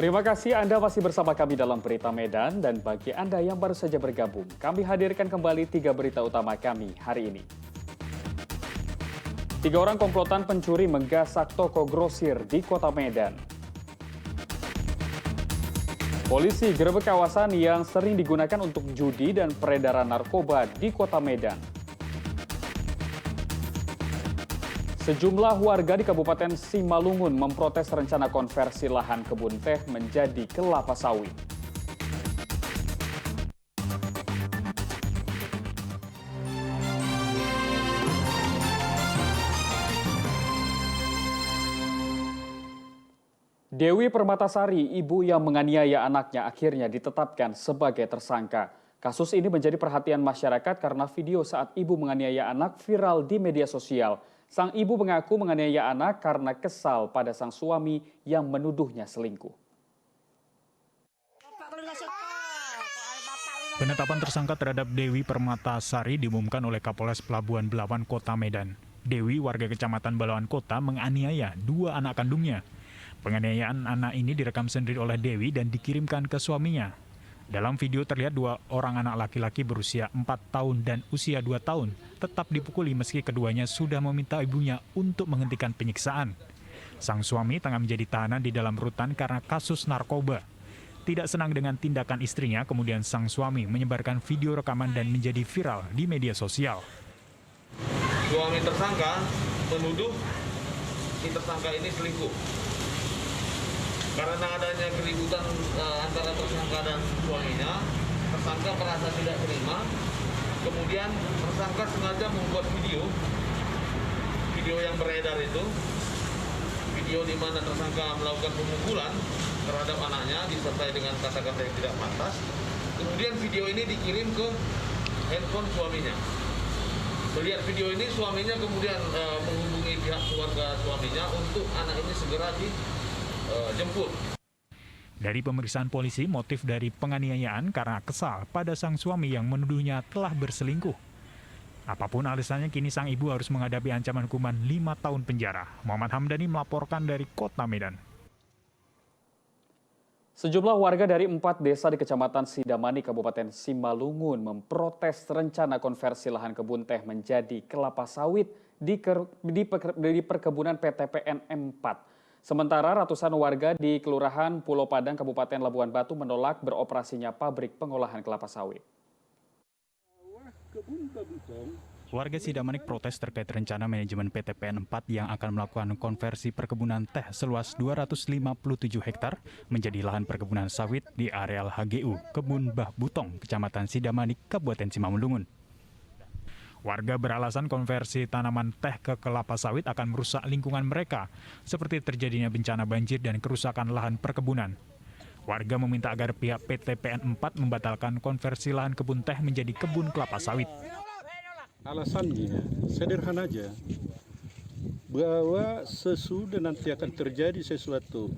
Terima kasih Anda masih bersama kami dalam Berita Medan, dan bagi Anda yang baru saja bergabung, kami hadirkan kembali 3 berita utama kami hari ini. 3 orang komplotan pencuri menggasak toko grosir di Kota Medan. Polisi gerebek kawasan yang sering digunakan untuk judi dan peredaran narkoba di Kota Medan. Sejumlah warga di Kabupaten Simalungun memprotes rencana konversi lahan kebun teh menjadi kelapa sawit. Dewi Permatasari, ibu yang menganiaya anaknya, akhirnya ditetapkan sebagai tersangka. Kasus ini menjadi perhatian masyarakat karena video saat ibu menganiaya anak viral di media sosial. Sang ibu mengaku menganiaya anak karena kesal pada sang suami yang menuduhnya selingkuh. Penetapan tersangka terhadap Dewi Permatasari diumumkan oleh Kapolres Pelabuhan Belawan Kota Medan. Dewi, warga Kecamatan Belawan Kota, menganiaya 2 anak kandungnya. Penganiayaan anak ini direkam sendiri oleh Dewi dan dikirimkan ke suaminya. Dalam video terlihat 2 orang anak laki-laki berusia 4 tahun dan usia 2 tahun tetap dipukuli meski keduanya sudah meminta ibunya untuk menghentikan penyiksaan. Sang suami tengah menjadi tahanan di dalam rutan karena kasus narkoba. Tidak senang dengan tindakan istrinya, kemudian sang suami menyebarkan video rekaman dan menjadi viral di media sosial. Suami tersangka menuduh si tersangka ini selingkuh. Karena adanya keributan antara tersangka dan suaminya, tersangka merasa tidak terima. Kemudian tersangka sengaja membuat video yang beredar itu, video di mana tersangka melakukan pemukulan terhadap anaknya disertai dengan kata-kata yang tidak pantas. Kemudian video ini dikirim ke handphone suaminya. Melihat video ini, suaminya kemudian menghubungi pihak keluarga suaminya untuk anak ini segera dijemput. Dari pemeriksaan polisi, motif dari penganiayaan karena kesal pada sang suami yang menuduhnya telah berselingkuh. Apapun alasannya, kini sang ibu harus menghadapi ancaman hukuman 5 tahun penjara. Muhammad Hamdani melaporkan dari Kota Medan. Sejumlah warga dari 4 desa di Kecamatan Sidamani, Kabupaten Simalungun memprotes rencana konversi lahan kebun teh menjadi kelapa sawit di perkebunan PTPN 4. Sementara ratusan warga di Kelurahan Pulau Padang, Kabupaten Labuan Batu menolak beroperasinya pabrik pengolahan kelapa sawit. Warga Sidamanik protes terkait rencana manajemen PTPN 4 yang akan melakukan konversi perkebunan teh seluas 257 hektar menjadi lahan perkebunan sawit di areal HGU Kebun Bah Butong, Kecamatan Sidamanik, Kabupaten Simalungun. Warga beralasan konversi tanaman teh ke kelapa sawit akan merusak lingkungan mereka, seperti terjadinya bencana banjir dan kerusakan lahan perkebunan. Warga meminta agar pihak PTPN 4 membatalkan konversi lahan kebun teh menjadi kebun kelapa sawit. Alasannya sederhana aja, bahwa sesudah nanti akan terjadi sesuatu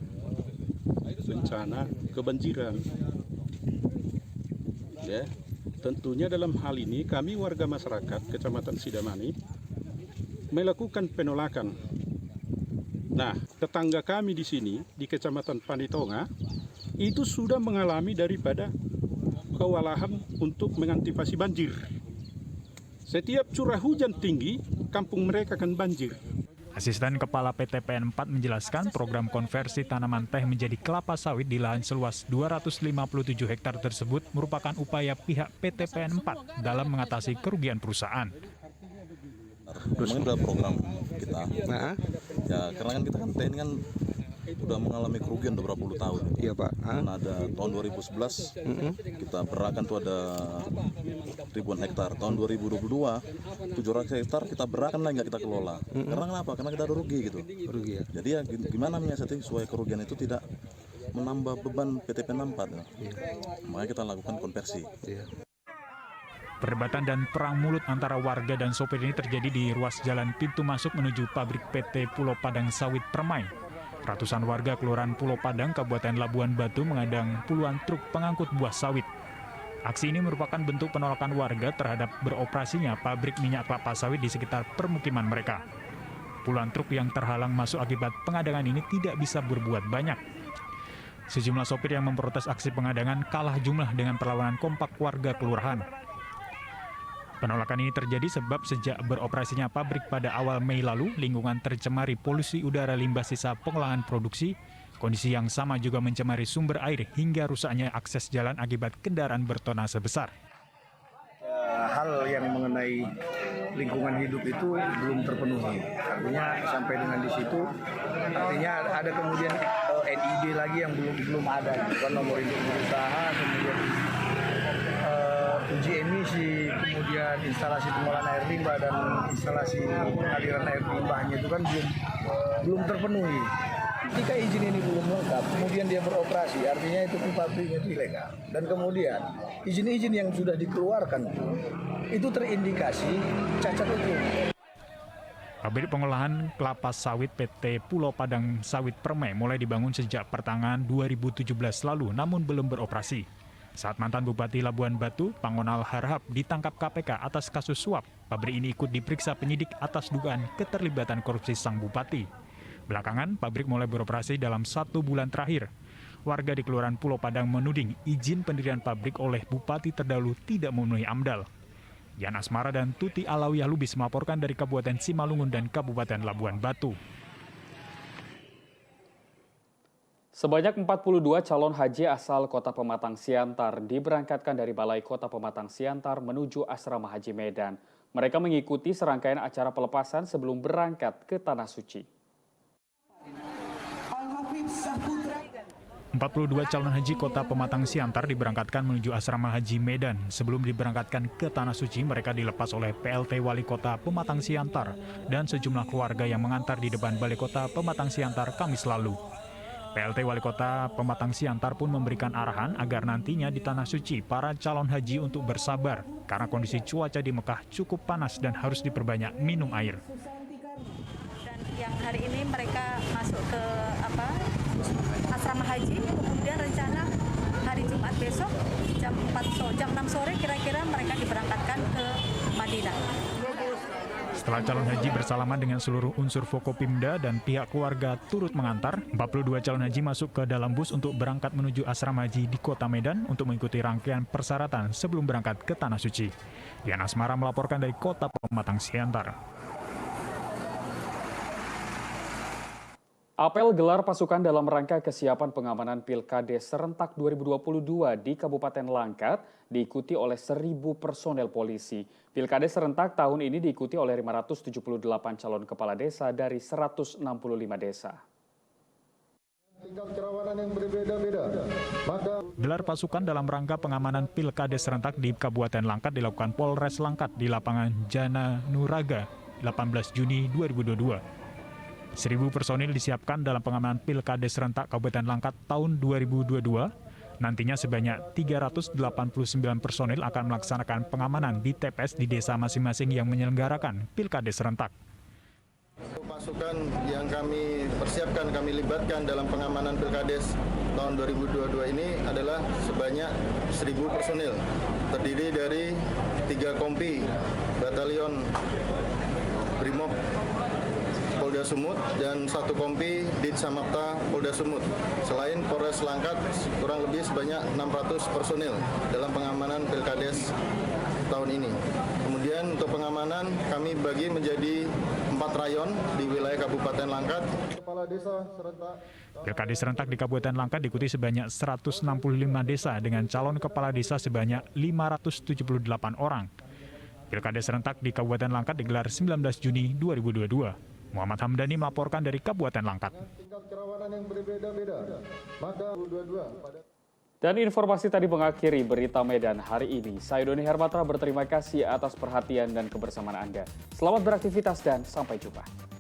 bencana, kebanjiran, ya. Tentunya dalam hal ini kami warga masyarakat Kecamatan Sidamani melakukan penolakan. Nah, tetangga kami di sini di Kecamatan Panditonga itu sudah mengalami daripada kewalahan untuk mengantisipasi banjir. Setiap curah hujan tinggi, kampung mereka akan banjir. Asisten Kepala PTPN 4 menjelaskan program konversi tanaman teh menjadi kelapa sawit di lahan seluas 257 hektar tersebut merupakan upaya pihak PTPN 4 dalam mengatasi kerugian perusahaan. Memang udah program kita. Ya karena kan kita kan teh ini kan udah mengalami kerugian beberapa puluh tahun. Iya Pak. Karena ada tahun 2011 kita berakan tuh ada ribuan hektar. Tahun 2022 700 hektar kita berakan lagi nggak kita kelola. Karena kenapa? Karena kita ada rugi gitu. Rugi ya. Jadi ya gimana menyiasati supaya kerugian itu tidak menambah beban PTPN 4. Ya. Makanya kita lakukan konversi. Iya. Perdebatan dan perang mulut antara warga dan sopir ini terjadi di ruas jalan pintu masuk menuju pabrik PT Pulau Padang Sawit Permai. Ratusan warga Kelurahan Pulau Padang, Kabupaten Labuan Batu mengadang puluhan truk pengangkut buah sawit. Aksi ini merupakan bentuk penolakan warga terhadap beroperasinya pabrik minyak kelapa sawit di sekitar permukiman mereka. Puluhan truk yang terhalang masuk akibat pengadangan ini tidak bisa berbuat banyak. Sejumlah sopir yang memprotes aksi pengadangan kalah jumlah dengan perlawanan kompak warga kelurahan. Penolakan ini terjadi sebab sejak beroperasinya pabrik pada awal Mei lalu, lingkungan tercemari polusi udara limbah sisa pengolahan produksi. Kondisi yang sama juga mencemari sumber air hingga rusaknya akses jalan akibat kendaraan bertonase besar. Hal yang mengenai lingkungan hidup itu belum terpenuhi. Artinya sampai dengan di situ, artinya ada kemudian NID lagi yang belum ada. Kan nomor induk usaha, kemudian uji emisi, kemudian instalasi pengolahan air limbah dan instalasi pengaliran air limbahnya itu kan belum terpenuhi. Ketika izin ini belum lengkap, kemudian dia beroperasi, artinya itu pabriknya itu ilegal. Dan kemudian izin-izin yang sudah dikeluarkan itu terindikasi cacat hukum. Pabrik pengolahan kelapa sawit PT Pulau Padang Sawit Permai mulai dibangun sejak pertengahan 2017 lalu, namun belum beroperasi. Saat mantan Bupati Labuan Batu, Pangonal Harhab, ditangkap KPK atas kasus suap, pabrik ini ikut diperiksa penyidik atas dugaan keterlibatan korupsi sang bupati. Belakangan, pabrik mulai beroperasi dalam 1 bulan terakhir. Warga di Kelurahan Pulau Padang menuding izin pendirian pabrik oleh bupati terdahulu tidak memenuhi AMDAL. Yan Asmara dan Tuti Alawiyah Lubis melaporkan dari Kabupaten Simalungun dan Kabupaten Labuan Batu. Sebanyak 42 calon haji asal Kota Pematang Siantar diberangkatkan dari Balai Kota Pematang Siantar menuju Asrama Haji Medan. Mereka mengikuti serangkaian acara pelepasan sebelum berangkat ke Tanah Suci. 42 calon haji Kota Pematang Siantar diberangkatkan menuju Asrama Haji Medan. Sebelum diberangkatkan ke Tanah Suci, mereka dilepas oleh PLT Wali Kota Pematang Siantar dan sejumlah keluarga yang mengantar di depan Balai Kota Pematang Siantar Kamis lalu. PLT Wali Kota Pematang Siantar pun memberikan arahan agar nantinya di Tanah Suci para calon haji untuk bersabar karena kondisi cuaca di Mekah cukup panas dan harus diperbanyak minum air. Yang hari ini mereka masuk ke asrama haji, kemudian rencana hari Jumat besok jam 6 sore kira-kira mereka diberangkatkan ke Madinah. Setelah calon haji bersalaman dengan seluruh unsur Forkopimda dan pihak keluarga turut mengantar, 42 calon haji masuk ke dalam bus untuk berangkat menuju asrama haji di Kota Medan untuk mengikuti rangkaian persyaratan sebelum berangkat ke Tanah Suci. Yan Asmara melaporkan dari Kota Pematang Siantar. Apel gelar pasukan dalam rangka kesiapan pengamanan Pilkades serentak 2022 di Kabupaten Langkat diikuti oleh 1.000 personel polisi. Pilkades serentak tahun ini diikuti oleh 578 calon kepala desa dari 165 desa. Tingkat kerawanan yang berbeda-beda. Gelar pasukan dalam rangka pengamanan Pilkades serentak di Kabupaten Langkat dilakukan Polres Langkat di lapangan Jana Nuraga 18 Juni 2022. 1.000 personil disiapkan dalam pengamanan Pilkades serentak Kabupaten Langkat tahun 2022. Nantinya sebanyak 389 personil akan melaksanakan pengamanan di TPS di desa masing-masing yang menyelenggarakan Pilkades serentak. Pasukan yang kami persiapkan, kami libatkan dalam pengamanan Pilkades tahun 2022 ini adalah sebanyak 1.000 personil. Terdiri dari 3 kompi Batalion Brimob Polda Sumut dan 1 kompi Ditsamapta Polda Sumut. Selain Polres Langkat, kurang lebih sebanyak 600 personil dalam pengamanan Pilkades tahun ini. Kemudian untuk pengamanan kami bagi menjadi 4 rayon di wilayah Kabupaten Langkat. Kepala Desa serentak. Pilkades serentak di Kabupaten Langkat diikuti sebanyak 165 desa dengan calon kepala desa sebanyak 578 orang. Pilkades serentak di Kabupaten Langkat digelar 19 Juni 2022. Muhammad Hamdani melaporkan dari Kabupaten Langkat. Tingkat kerawanan yang berbeda-beda. Maka 22 pada Dan informasi tadi mengakhiri berita Medan hari ini. Saya Doni Hermatra berterima kasih atas perhatian dan kebersamaan Anda. Selamat beraktivitas dan sampai jumpa.